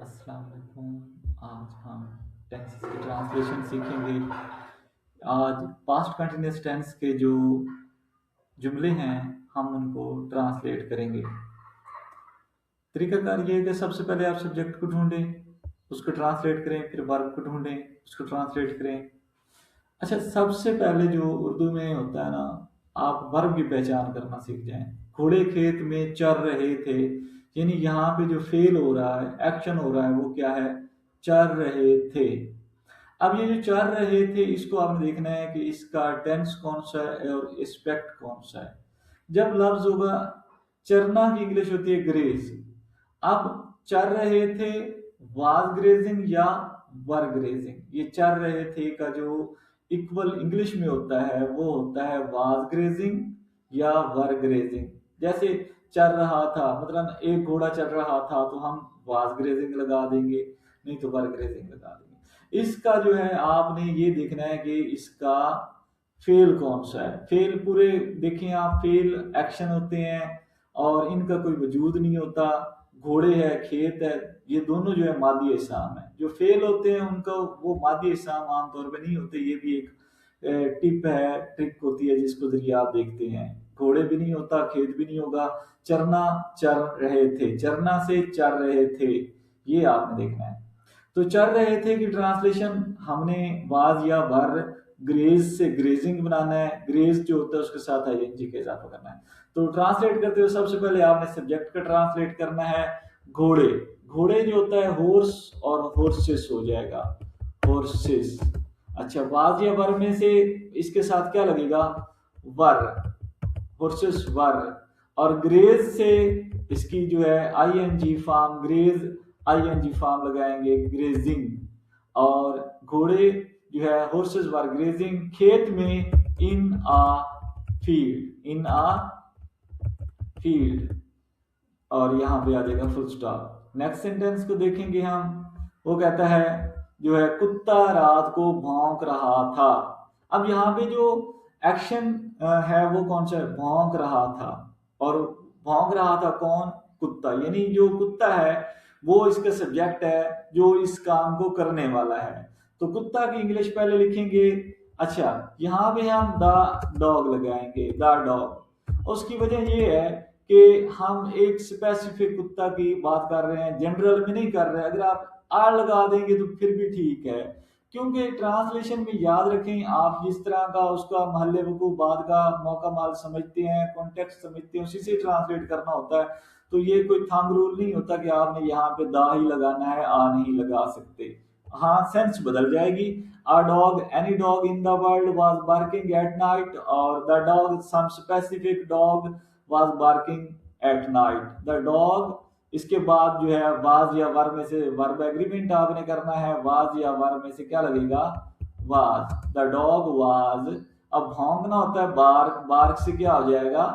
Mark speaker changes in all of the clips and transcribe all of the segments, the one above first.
Speaker 1: अस्सलाम वालेकुम। आज हम टेंसेस की ट्रांसलेशन सीखेंगे। आज पास्ट कंटिन्यूअस टेंस के जो जुमले हैं हम उनको ट्रांसलेट करेंगे। तरीकाकार ये है कि सबसे पहले आप सब्जेक्ट को ढूंढें, उसको ट्रांसलेट करें, फिर वर्ब को ढूंढें, उसको ट्रांसलेट करें। अच्छा, सबसे पहले जो उर्दू में होता है ना, आप वर्ब की पहचान करना सीख जाएं। घोड़े खेत में चर रहे थे, यानी यहाँ पे जो फेल हो रहा है, एक्शन हो रहा है, वो क्या है? चर रहे थे। अब ये जो चर रहे थे, इसको आपने देखना है कि इसका टेंस कौन सा है और एस्पेक्ट कौन सा है। जब लफ्ज होगा चरना की इंग्लिश होती है ग्रेज। अब चर रहे थे वाज ग्रेजिंग या वर ग्रेजिंग। ये चर रहे थे का जो इक्वल इंग्लिश में होता है वो होता है वाज ग्रेजिंग या वर ग्रेजिंग। जैसे चल रहा था, मतलब एक घोड़ा चल रहा था, तो हम वाज ग्रेजिंग लगा देंगे, नहीं तो वर ग्रेजिंग लगा देंगे। इसका जो है आपने ये देखना है कि इसका फेल कौन सा है। फेल पूरे देखें आप, फेल एक्शन होते हैं और इनका कोई वजूद नहीं होता। घोड़े है, खेत है, ये दोनों जो है मादी इस्लाम है। जो फेल होते हैं उनका वो मादी इस्लाम आमतौर पर नहीं होते। ये भी एक टिप है, ट्रिक होती है जिसको जरिए आप देखते हैं। घोड़े भी नहीं होता, खेत भी नहीं होगा। चरना, चर रहे थे, चरना से चर रहे थे, ये आपने देखना है। तो चल रहे थे कि ट्रांसलेशन हमने वाज या वर ग्रेज से ग्रेजिंग बनाना है। ग्रेज जो होता है उसके साथ आईएनजी का इजाफा करना है। तो ट्रांसलेट करते हुए सबसे पहले आपने सब्जेक्ट का ट्रांसलेट करना है। घोड़े, घोड़े जो होता है हॉर्स और हॉर्सेस हो जाएगा, हॉर्सेस। अच्छा, वाज या वर में से इसके साथ क्या लगेगा? Were, horses were. और ग्रेज से इसकी जो है ING form, graze ING form लगाएंगे, ग्रेजिंग। और घोड़े जो है हॉर्सेस वर ग्रेजिंग खेत में, इन आ फील्ड, इन आ फील्ड। और यहां पे आ जाएगा फुल स्टॉप। नेक्स्ट सेंटेंस को देखेंगे हम। वो कहता है जो है कुत्ता रात को भौंक रहा था। अब यहाँ पे जो एक्शन है वो कौन सा है? भौंक रहा था। और भौंक रहा था कौन? कुत्ता। यानी जो कुत्ता है वो इसका सब्जेक्ट है जो इस काम को करने वाला है। तो कुत्ता की इंग्लिश पहले लिखेंगे। अच्छा, यहाँ पे हम द डॉग लगाएंगे, द डॉग। उसकी वजह ये है कि हम एक स्पेसिफिक कुत्ता की बात कर रहे हैं, जनरल में नहीं कर रहे हैं। अगर आप आर लगा देंगे तो फिर भी ठीक है, क्योंकि ट्रांसलेशन में याद रखें, आप जिस तरह का उसका महल्ले वकूफ बाद का मौका माल समझते हैं, कॉन्टेक्स्ट समझते हैं, उसी से ट्रांसलेट करना होता है। तो ये कोई थंब रूल नहीं होता कि आपने यहाँ पे दा ही लगाना है, आ नहीं लगा सकते। हाँ, सेंस बदल जाएगी। A dog, any dog in the world was barking at night, or the dog, some specific dog was barking at night. The dog, इसके बाद जो है वाज या वर में से वर्ब एग्रीमेंट आपने करना है। वाज या वर में से क्या लगेगा? वाज। The dog was. अब भौंकना होता है बार्क, बार्क से क्या हो जाएगा?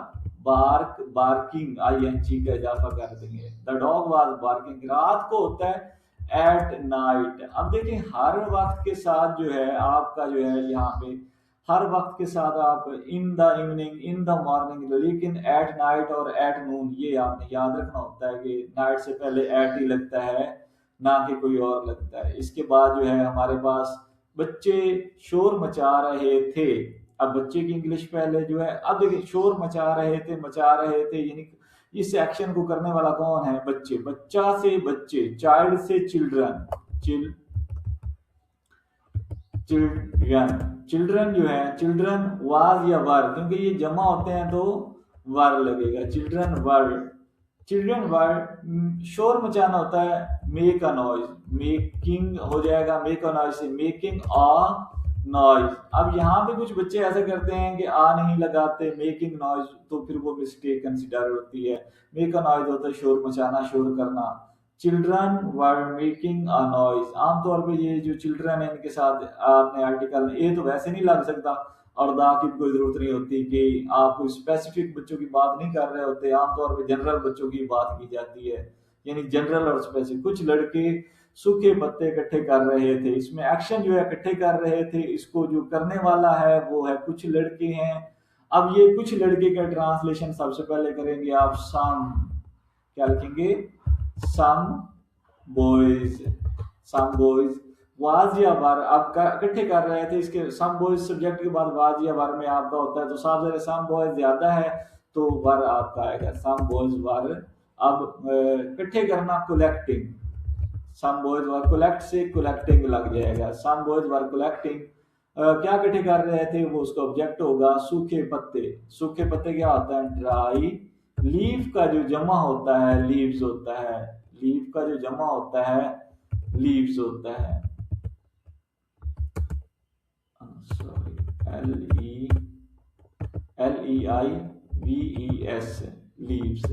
Speaker 1: बार्क, बार्किंग, आईएनजी का इजाफा कर देंगे। The dog was barking. रात को होता है एट नाइट। अब देखिए हर वक्त के साथ जो है आपका जो है यहाँ पे हर वक्त के साथ आप in the evening, in the morning, लेकिन एट नाइट और एट नून ये आपने याद रखना होता है कि नाइट से पहले एट ही लगता है, ना कि कोई और लगता है। इसके बाद जो है हमारे पास बच्चे शोर मचा रहे थे। अब बच्चे की इंग्लिश पहले जो है, अब देखिए शोर मचा रहे थे, मचा रहे थे, यानी इस एक्शन को करने वाला कौन है? बच्चे। बच्चा से बच्चे, चाइल्ड से चिल्ड्रन, चिल्ड्रन। चिल्ड्रन जो है, चिल्ड्रन वाज या वर, क्योंकि ये जमा होते हैं तो वर लगेगा। Children were, children were. शोर मचाना होता है मेक अ नॉइज, मेकिंग हो जाएगा, मेक अ नॉइज से मेकिंग अ नॉइज। अब यहाँ पे कुछ बच्चे ऐसा करते हैं कि आ नहीं लगाते, मेकिंग नॉइज, तो फिर वो मिस्टेक कंसिडर होती है। मेक अ नॉइज होता है शोर मचाना, शोर करना। Children were making a noise. आमतौर पे ये जो चिल्ड्रन है इनके साथ आपने आर्टिकल ए तो वैसे नहीं लग सकता, और दा की कोई जरूरत नहीं होती कि आप कोई स्पेसिफिक बच्चों की बात नहीं कर रहे होते। आमतौर पे जनरल बच्चों की बात की जाती है, यानी जनरल और स्पेसिफिक। कुछ लड़के सूखे पत्ते इकट्ठे कर रहे थे, इसमें एक्शन जो है इकट्ठे कर रहे थे, इसको जो करने वाला है वो है कुछ लड़के हैं। अब ये कुछ लड़के का ट्रांसलेशन सबसे पहले करेंगे आप। सम, क्या लिखेंगे? Some boys, some boys, was या वर आप इकट्ठे कर रहे थे, इसके सम बॉयज सब्जेक्ट के बाद वाज या वर में आपका होता है, तो साफ ज़ाहिर सम बॉयज ज्यादा है तो वर आपका आएगा सम बॉयज वर। अब इकट्ठे करना collecting, some boys were collect से कलेक्टिंग लग जाएगा, सम बॉयज वर कलेक्टिंग क्या इकट्ठे कर रहे थे, वो उसका ऑब्जेक्ट होगा सूखे पत्ते। सूखे पत्ते क्या होता है, ड्राई लीफ का जो जमा होता है लीव्स होता है, लीफ का जो जमा होता है लीव्स होता है, sorry LEIVES leaves,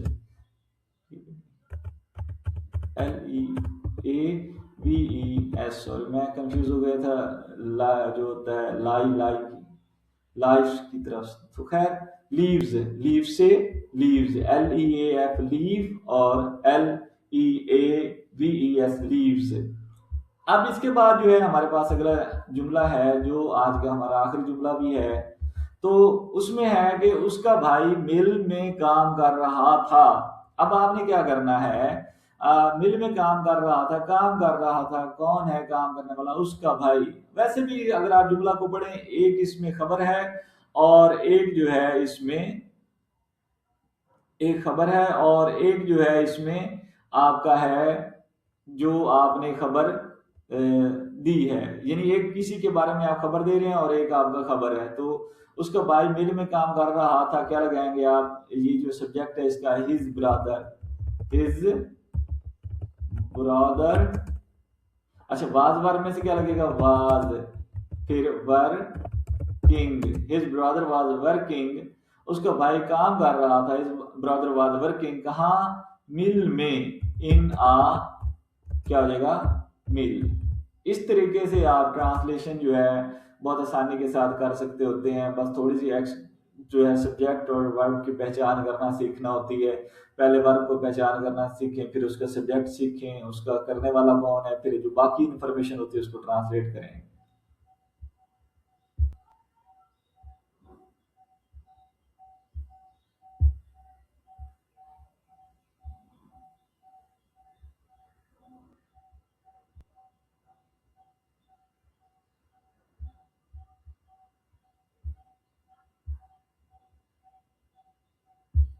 Speaker 1: LEAVES, sorry मैं कंफ्यूज हो गया था, ला जो होता है लाई लाई लाइफ की तरफ, तो खैर लीव्स, लीव से लीव्स, LEAF लीव और LEAVES लीव्स। अब इसके बाद जो है हमारे पास अगला जुमला है जो आज का हमारा आखिरी जुमला भी है, तो उसमें है कि उसका भाई मिल में काम कर रहा था। अब आपने क्या करना है, मिल में काम कर रहा था, काम कर रहा था कौन है काम करने वाला, उसका भाई। वैसे भी अगर आप जुमला को पढ़ें, एक इसमें खबर है और एक जो है इसमें, एक खबर है और एक जो है इसमें आपका है जो आपने खबर दी है, यानी एक किसी के बारे में आप खबर दे रहे हैं और एक आपका खबर है। तो उसका भाई मिल में काम कर रहा था, क्या लगाएंगे आप, ये जो सब्जेक्ट है इसका हिज ब्रदर, हिज ब्रदर। अच्छा वाज वर में से क्या लगेगा, वाज, फिर working, his brother was working, उसका भाई काम कर रहा था, हिज ब्रदर वाज वर्किंग कहाँ, मिल में, इन आ क्या हो जाएगा मिल। इस तरीके से आप ट्रांसलेशन जो है बहुत आसानी के साथ कर सकते होते हैं, बस थोड़ी सी एक्स जो है सब्जेक्ट और वर्ब की पहचान करना सीखना होती है। पहले वर्ब को पहचान करना सीखें, फिर उसका सब्जेक्ट सीखें, उसका करने वाला कौन है, फिर जो बाकी इन्फॉर्मेशन होती है उसको ट्रांसलेट करें।